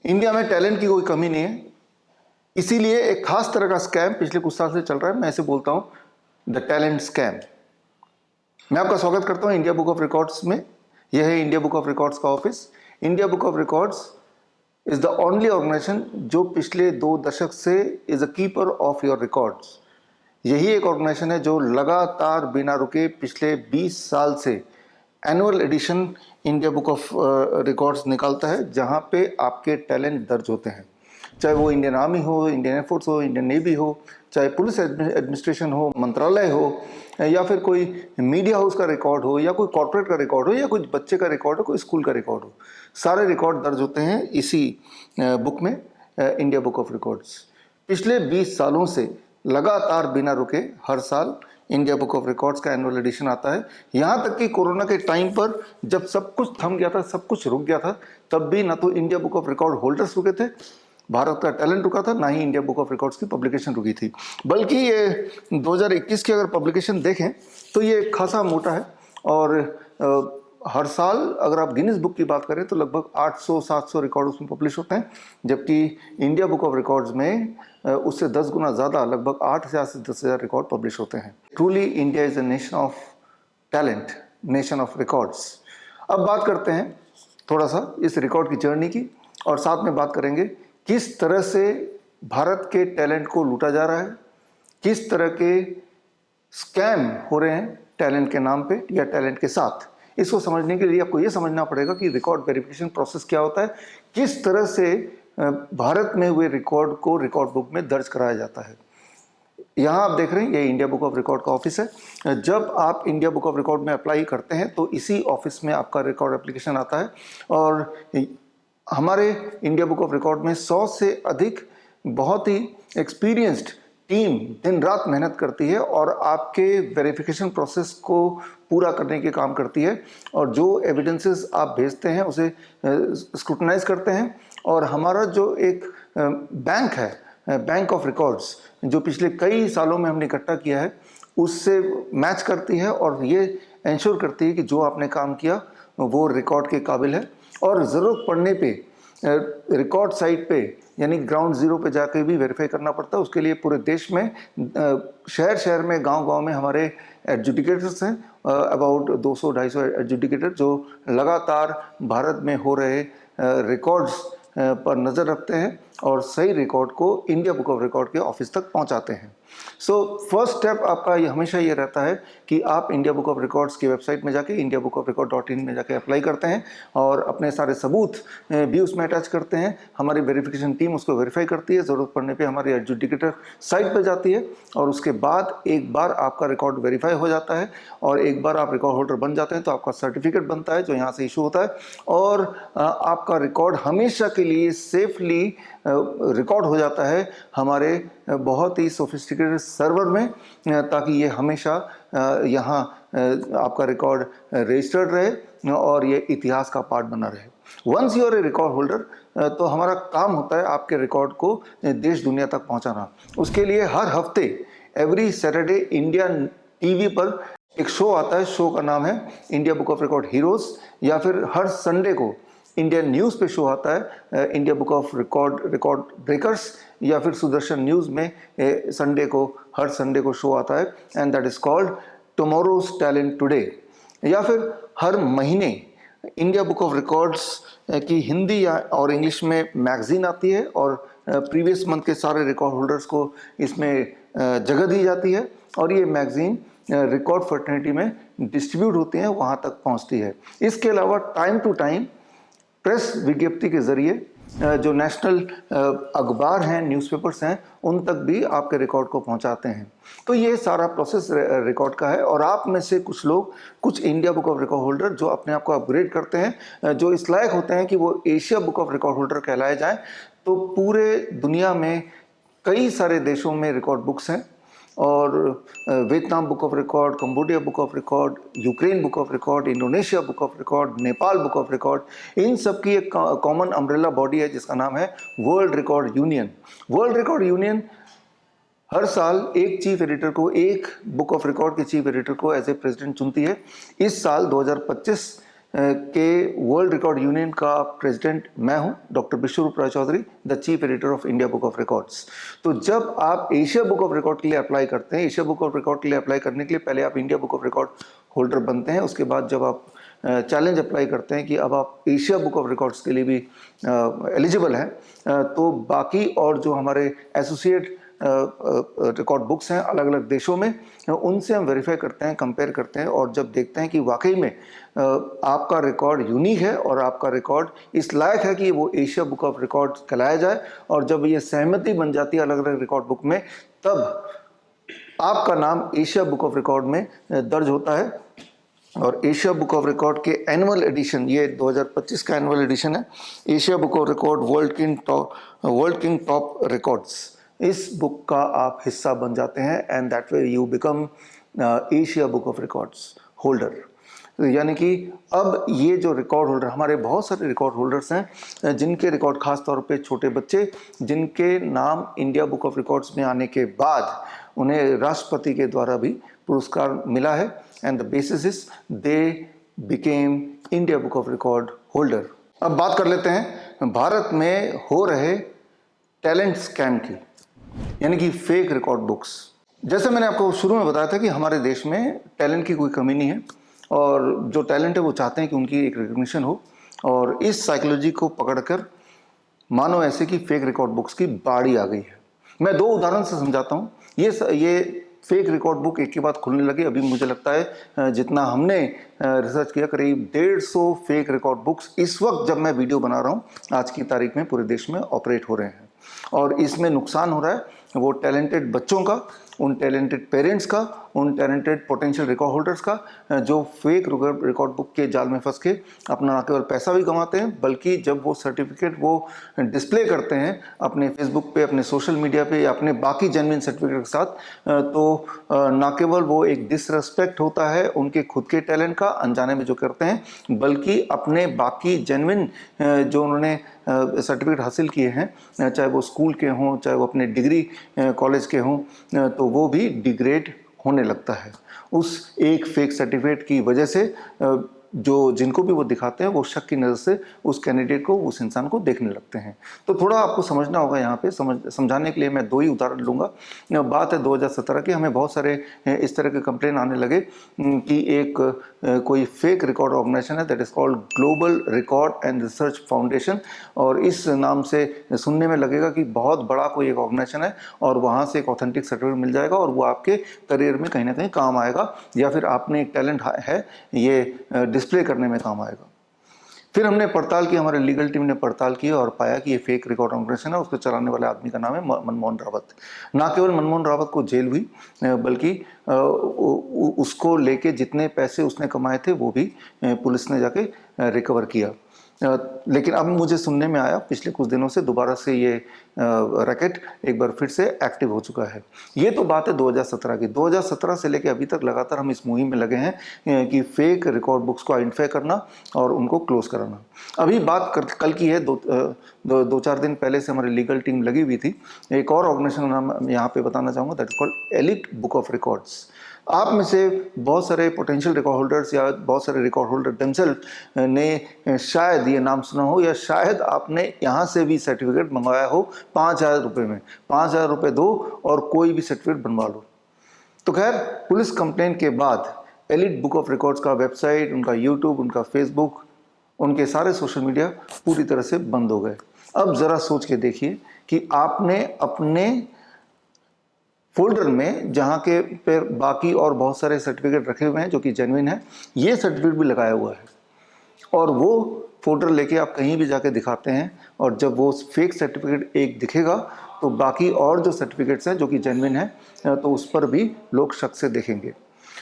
India में talent की कोई कमी नहीं है, इसीलिए एक खास तरह का स्कैम पिछले कुछ साल से चल रहा है। मैं इसे बोलता हूं द टैलेंट स्कैम। मैं आपका स्वागत करता हूं इंडिया बुक ऑफ रिकॉर्ड्स में। यह है इंडिया बुक ऑफ रिकॉर्ड्स का office. India book of Records is the only organisation जो पिछले 2 दशक से is a keeper of your records. यही एक ऑर्गेनाइजेशन है जो लगातार बिना रुके पिछले 20 साल से annual addition India book of records निकालता है, जहां पे आपके टैलेंट दर्ज होते हैं। चाहे वो इंडियन आर्मी हो, इंडियन एयरफोर्स हो, इंडियन नेवी हो, चाहे पुलिस एडमिनिस्ट्रेशन हो, मंत्रालय हो, या फिर कोई मीडिया हाउस का रिकॉर्ड हो, या कोई कॉर्पोरेट का रिकॉर्ड हो, या कोई बच्चे का रिकॉर्ड हो, कोई स्कूल का रिकॉर्ड हो, सारे रिकॉर्ड दर्ज होते हैं इसी बुक में, इंडिया बुक ऑफ रिकॉर्ड्स। पिछले 20 सालों से लगातार बिना रुके हर साल इंडिया बुक ऑफ रिकॉर्ड्स का एनुअल एडिशन आता है। यहाँ तक कि कोरोना के टाइम पर जब सब कुछ थम गया था, सब कुछ रुक गया था, तब भी ना तो India book of record holders रुके थे, भारत का टैलेंट रुका था, ना ही इंडिया बुक ऑफ रिकॉर्ड्स की पब्लिकेशन रुकी थी। बल्कि ये 2021 की अगर पब्लिकेशन देखें तो ये खासा मोटा है, और हर साल अगर आप गिनीज बुक की बात करें तो लगभग 800-700 रिकॉर्ड उसमें पब्लिश होते हैं, जबकि इंडिया बुक ऑफ रिकॉर्ड्स में उससे 10 गुना ज़्यादा, लगभग 8,000 से 10,000 रिकॉर्ड पब्लिश होते हैं। Truly India is a nation of talent, nation of records. अब बात करते हैं थोड़ा सा इस रिकॉर्ड की जर्नी की, और साथ में बात करेंगे किस तरह से भारत के टैलेंट को लूटा जा रहा है, किस तरह के स्कैम हो रहे हैं टैलेंट के नाम पे या टैलेंट के साथ। इसको समझने के लिए आपको ये समझना पड़ेगा कि रिकॉर्ड वेरिफिकेशन प्रोसेस क्या होता है, किस तरह से भारत में हुए रिकॉर्ड को रिकॉर्ड बुक में दर्ज कराया जाता है। यहाँ आप देख रहे हैं ये इंडिया बुक ऑफ रिकॉर्ड का ऑफिस है। जब आप इंडिया बुक ऑफ रिकॉर्ड में अप्लाई करते हैं तो इसी ऑफिस में आपका रिकॉर्ड एप्लीकेशन आता है, और हमारे इंडिया बुक ऑफ रिकॉर्ड में 100 से अधिक बहुत ही एक्सपीरियंस्ड टीम दिन रात मेहनत करती है और आपके वेरिफिकेशन प्रोसेस को पूरा करने के काम करती है, और जो एविडेंसेस आप भेजते हैं उसे स्क्रूटनाइज करते हैं, और हमारा जो एक बैंक है, बैंक ऑफ रिकॉर्ड्स, जो पिछले कई सालों में हमने इकट्ठा किया है, उससे मैच करती है और ये इंश्योर करती है कि जो आपने काम किया वो रिकॉर्ड के काबिल है। और ज़रूरत पड़ने पे रिकॉर्ड साइट पे यानी ग्राउंड ज़ीरो पे जाके भी वेरीफाई करना पड़ता है। उसके लिए पूरे देश में शहर शहर में, गांव गांव में हमारे एडजुडिकेटर्स हैं, अबाउट 200-250 एडजुडिकेटर, जो लगातार भारत में हो रहे रिकॉर्ड्स पर नज़र रखते हैं और सही रिकॉर्ड को इंडिया बुक ऑफ रिकॉर्ड के ऑफिस तक पहुंचाते हैं। सो फर्स्ट स्टेप आपका ये हमेशा ये रहता है कि आप इंडिया बुक ऑफ रिकॉर्ड्स की वेबसाइट में जाके indiabookofrecord.in में जाके अप्लाई करते हैं और अपने सारे सबूत भी उसमें अटैच करते हैं। हमारी वेरिफिकेशन टीम उसको वेरीफाई करती है, ज़रूरत पड़ने पे हमारी एडजुडिकेटर साइट पर जाती है, और उसके बाद एक बार आपका रिकॉर्ड वेरीफाई हो जाता है और एक बार आप रिकॉर्ड होल्डर बन जाते हैं तो आपका सर्टिफिकेट बनता है जो यहाँ से इशू होता है, और आपका रिकॉर्ड हमेशा के लिए सेफली रिकॉर्ड हो जाता है हमारे बहुत ही सोफिस्टिकेटेड सर्वर में, ताकि ये हमेशा यहाँ आपका रिकॉर्ड रजिस्टर्ड रहे और ये इतिहास का पार्ट बना रहे। Once you are a record holder, तो हमारा काम होता है आपके रिकॉर्ड को देश दुनिया तक पहुँचाना। उसके लिए हर हफ्ते एवरी सैटरडे इंडिया टीवी पर एक शो आता है, शो का नाम है India book of record heroes, या फिर हर संडे को इंडियन न्यूज़ पे शो आता है India book of record breakers, या फिर सुदर्शन न्यूज़ में हर संडे को शो आता है, and that is called tomorrow's talent today. या फिर हर महीने इंडिया बुक ऑफ रिकॉर्ड्स की हिंदी या और इंग्लिश में मैगजीन आती है, और प्रीवियस मंथ के सारे रिकॉर्ड होल्डर्स को इसमें जगह दी जाती है, और ये मैगजीन रिकॉर्ड फर्टर्निटी में डिस्ट्रीब्यूट होती हैं, वहाँ तक पहुँचती है। इसके अलावा टाइम टू टाइम प्रेस विज्ञप्ति के ज़रिए जो नेशनल अखबार हैं, न्यूज़पेपर्स हैं, उन तक भी आपके रिकॉर्ड को पहुंचाते हैं। तो ये सारा प्रोसेस रिकॉर्ड का है, और आप में से कुछ लोग, कुछ India book of record holder जो अपने आप को अपग्रेड करते हैं, जो इस लायक होते हैं कि वो Asia book of record holder कहलाए जाएं, तो पूरे दुनिया में कई सारे देशों में रिकॉर्ड बुक्स हैं, और Vietnam book of record, Cambodia book of record, Ukraine book of record, Indonesia book of record, Nepal book of record, इन सब की एक कॉमन अम्ब्रेला बॉडी है जिसका नाम है world record union. World record union हर साल एक चीफ एडिटर को, एक बुक ऑफ रिकॉर्ड के चीफ एडिटर को एज ए प्रेसिडेंट चुनती है। इस साल 2025 के वर्ल्ड रिकॉर्ड यूनियन का प्रेसिडेंट मैं हूं, doctor Vishwaroop Rai Chowdhury, the chief editor of India book of records. तो जब आप एशिया बुक ऑफ रिकॉर्ड के लिए अप्लाई करते हैं, एशिया बुक ऑफ रिकॉर्ड के लिए अप्लाई करने के लिए पहले आप India book of record holder बनते हैं। उसके बाद जब आप चैलेंज अप्लाई करते हैं कि अब आप एशिया बुक ऑफ रिकॉर्ड्स के लिए भी एलिजिबल हैं, तो बाकी और जो हमारे एसोसिएट रिकॉर्ड बुक्स हैं अलग अलग देशों में, उनसे हम वेरीफाई करते हैं, कंपेयर करते हैं, और जब देखते हैं कि वाकई में आपका रिकॉर्ड यूनिक है और आपका रिकॉर्ड इस लायक है कि वो एशिया बुक ऑफ रिकॉर्ड कहलाया जाए, और जब ये सहमति बन जाती है अलग अलग रिकॉर्ड बुक में, तब आपका नाम एशिया बुक ऑफ रिकॉर्ड में दर्ज होता है। और एशिया बुक ऑफ रिकॉर्ड के एनुअल एडिशन, ये 2025 का एनुअल एडिशन है, Asia book of record world king top records, इस बुक का आप हिस्सा बन जाते हैं, and that way you become Asia book of records holder. यानी कि अब ये जो रिकॉर्ड होल्डर, हमारे बहुत सारे रिकॉर्ड होल्डर्स हैं जिनके रिकॉर्ड खास तौर पे छोटे बच्चे, जिनके नाम इंडिया बुक ऑफ रिकॉर्ड्स में आने के बाद उन्हें राष्ट्रपति के द्वारा भी पुरस्कार मिला है, and the basis is they became India book of record holder. अब बात कर लेते हैं भारत में हो रहे टैलेंट स्कैम की, यानी कि फेक रिकॉर्ड बुक्स। जैसे मैंने आपको शुरू में बताया था कि हमारे देश में टैलेंट की कोई कमी नहीं है, और जो टैलेंट है वो चाहते हैं कि उनकी एक रिकग्निशन हो, और इस साइकोलॉजी को पकड़कर मानो ऐसे कि फेक रिकॉर्ड बुक्स की बाड़ी आ गई है। मैं 2 उदाहरण से समझाता हूँ। ये फेक रिकॉर्ड बुक एक के बाद खुलने लगी। अभी मुझे लगता है जितना हमने रिसर्च किया, करीब 150 फेक रिकॉर्ड बुक्स इस वक्त जब मैं वीडियो बना रहा हूँ आज की तारीख में पूरे देश में ऑपरेट हो रहे हैं, और इसमें नुकसान हो रहा है वो टैलेंटेड बच्चों का, उन टैलेंटेड पेरेंट्स का, उन टैलेंटेड पोटेंशियल रिकॉर्ड होल्डर्स का, जो फेक रिकॉर्ड बुक के जाल में फंस के अपना न केवल पैसा भी कमाते हैं, बल्कि जब वो सर्टिफिकेट वो डिस्प्ले करते हैं अपने फेसबुक पे, अपने सोशल मीडिया पे, या अपने बाकी जेन्युइन सर्टिफिकेट के साथ, तो न केवल वो एक डिसरेस्पेक्ट होता है उनके खुद के टैलेंट का अनजाने में जो करते हैं, बल्कि अपने बाकी जेन्युइन जो उन्होंने सर्टिफिकेट हासिल किए हैं, चाहे वो स्कूल के हों, चाहे वो अपने डिग्री कॉलेज के हों, तो वो भी डिग्रेड होने लगता है उस एक फेक सर्टिफिकेट की वजह से। जो जिनको भी वो दिखाते हैं वो शक की नज़र से उस कैंडिडेट को, उस इंसान को देखने लगते हैं। तो थोड़ा आपको समझना होगा यहाँ पे। समझाने के लिए मैं 2 ही उदाहरण लूँगा। बात है 2017 की। हमें बहुत सारे इस तरह के कंप्लेन आने लगे कि एक कोई फेक रिकॉर्ड ऑर्गेनाइजेशन है, that is called global record and research foundation, और इस नाम से सुनने में लगेगा कि बहुत बड़ा कोई एक ऑर्गेनाइजेशन है और वहाँ से एक ऑथेंटिक सर्टिफिकेट मिल जाएगा और वो आपके करियर में कहीं ना कहीं काम आएगा, या फिर आपने एक टैलेंट है ये डिस्प्ले करने में काम आएगा। फिर हमने पड़ताल की, हमारे लीगल टीम ने पड़ताल की और पाया कि ये फेक रिकॉर्ड ऑर्गेनाइजेशन है। उसको चलाने वाले आदमी का नाम है मनमोहन रावत। ना केवल मनमोहन रावत को जेल हुई, बल्कि उसको लेके जितने पैसे उसने कमाए थे वो भी पुलिस ने जाके रिकवर किया। लेकिन अब मुझे सुनने में आया पिछले कुछ दिनों से दोबारा से ये रैकेट एक बार फिर से एक्टिव हो चुका है। ये तो बात है 2017 की। 2017 से लेकर अभी तक लगातार हम इस मुहिम में लगे हैं कि फेक रिकॉर्ड बुक्स को आइडेंटिफाई करना और उनको क्लोज कराना। अभी बात कल की है, 2-4 दिन पहले से हमारी लीगल टीम लगी हुई थी। एक और ऑर्गेनाइजेशन का नाम यहाँ पे बताना चाहूँगा, that is called elite book of records. आप में से बहुत सारे पोटेंशियल रिकॉर्ड होल्डर्स या बहुत सारे रिकॉर्ड होल्डर देमसेल्फ ने शायद ये नाम सुना हो, या शायद आपने यहाँ से भी सर्टिफिकेट मंगवाया हो 5,000 रुपये में। 5,000 रुपये दो और कोई भी सर्टिफिकेट बनवा लो। तो खैर, पुलिस कंप्लेन के बाद एलिट बुक ऑफ रिकॉर्ड्स का वेबसाइट, उनका यूट्यूब, उनका फेसबुक, उनके सारे सोशल मीडिया पूरी तरह से बंद हो गए। अब ज़रा सोच के देखिए कि आपने अपने फोल्डर में जहाँ के पर बाकी और बहुत सारे सर्टिफिकेट रखे हुए हैं जो कि जेन्युइन है, ये सर्टिफिकेट भी लगाया हुआ है, और वो फोल्डर लेके आप कहीं भी जाके दिखाते हैं, और जब वो फेक सर्टिफिकेट एक दिखेगा तो बाकी और जो सर्टिफिकेट्स हैं जो कि जेन्युइन है, तो उस पर भी लोग शक से देखेंगे।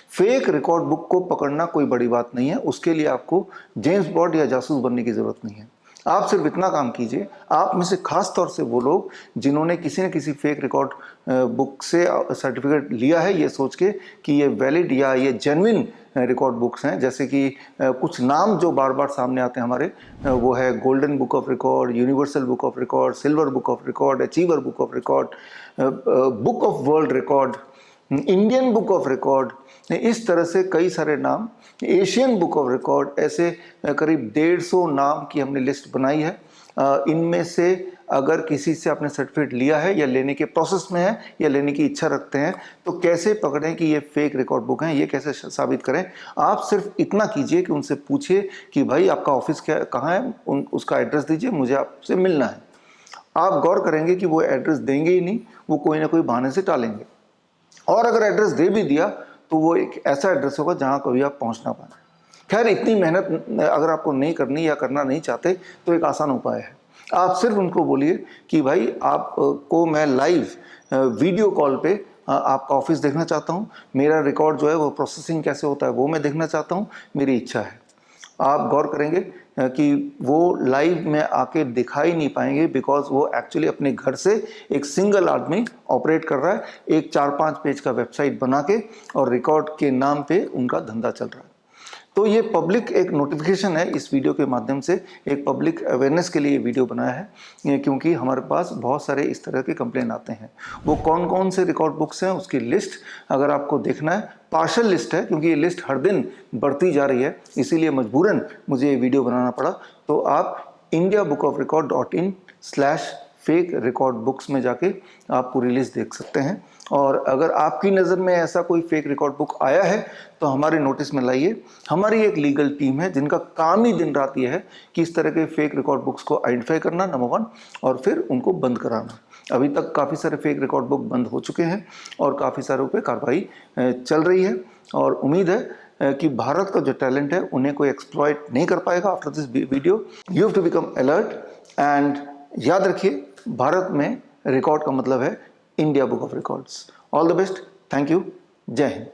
फेक रिकॉर्ड बुक को पकड़ना कोई बड़ी बात नहीं है। उसके लिए आपको जेम्स बॉन्ड या जासूस बनने की ज़रूरत नहीं है। आप सिर्फ इतना काम कीजिए, आप में से खास तौर से वो लोग जिन्होंने किसी न किसी फेक रिकॉर्ड बुक से सर्टिफिकेट लिया है ये सोच के कि ये वैलिड या ये जेन्युइन रिकॉर्ड बुक्स हैं, जैसे कि कुछ नाम जो बार बार सामने आते हैं हमारे, वो है golden book of record, universal book of record, silver book of record, achiever book of record, book of world record, Indian book of record, इस तरह से कई सारे नाम, एशियन बुक ऑफ रिकॉर्ड ऐसे करीब 150 नाम की हमने लिस्ट बनाई है। इनमें से अगर किसी से आपने सर्टिफिकेट लिया है या लेने के प्रोसेस में है या लेने की इच्छा रखते हैं, तो कैसे पकड़ें कि ये फेक रिकॉर्ड बुक हैं, ये कैसे साबित करें। आप सिर्फ इतना कीजिए कि उनसे पूछिए कि भाई आपका ऑफिस क्या कहाँ है, उसका एड्रेस दीजिए, मुझे आपसे मिलना है। आप गौर करेंगे कि वो एड्रेस देंगे ही नहीं, वो कोई ना कोई बहाने से टालेंगे। और अगर एड्रेस दे भी दिया तो वो एक ऐसा एड्रेस होगा जहाँ कभी आप पहुँच ना पाए। खैर, इतनी मेहनत अगर आपको नहीं करनी या करना नहीं चाहते तो एक आसान उपाय है। आप सिर्फ उनको बोलिए कि भाई आपको मैं लाइव वीडियो कॉल पे आपका ऑफिस देखना चाहता हूँ, मेरा रिकॉर्ड जो है वो प्रोसेसिंग कैसे होता है वो मैं देखना चाहता हूँ, मेरी इच्छा है। आप गौर करेंगे कि वो लाइव में आके दिखाई नहीं पाएंगे, बिकॉज वो एक्चुअली अपने घर से एक सिंगल आदमी ऑपरेट कर रहा है, एक 4-5 पेज का वेबसाइट बना के, और रिकॉर्ड के नाम पे उनका धंधा चल रहा है। तो ये पब्लिक एक नोटिफिकेशन है, इस वीडियो के माध्यम से एक पब्लिक अवेयरनेस के लिए वीडियो बनाया है, क्योंकि हमारे पास बहुत सारे इस तरह के कंप्लेन आते हैं। वो कौन कौन से रिकॉर्ड बुक्स हैं उसकी लिस्ट अगर आपको देखना है, पार्शल लिस्ट है क्योंकि ये लिस्ट हर दिन बढ़ती जा रही है, इसीलिए मजबूरन मुझे ये वीडियो बनाना पड़ा। तो आप indiabookofrecord.in/फेक रिकॉर्ड बुक्स में जाके आप पूरी लिस्ट देख सकते हैं। और अगर आपकी नज़र में ऐसा कोई फेक रिकॉर्ड बुक आया है तो हमारे नोटिस में लाइए। हमारी एक लीगल टीम है जिनका काम ही दिन रात ये है कि इस तरह के फेक रिकॉर्ड बुक्स को आइडेंटिफाई करना, नंबर 1, और फिर उनको बंद कराना। अभी तक काफ़ी सारे फेक रिकॉर्ड बुक बंद हो चुके हैं और काफ़ी सारों पे कार्रवाई चल रही है, और उम्मीद है कि भारत का जो टैलेंट है उन्हें कोई एक्सप्लॉइट नहीं कर पाएगा after this video. You have to become alert, and याद रखिए, भारत में रिकॉर्ड का मतलब है India book of Records. All the best, thank you, जय हिंद।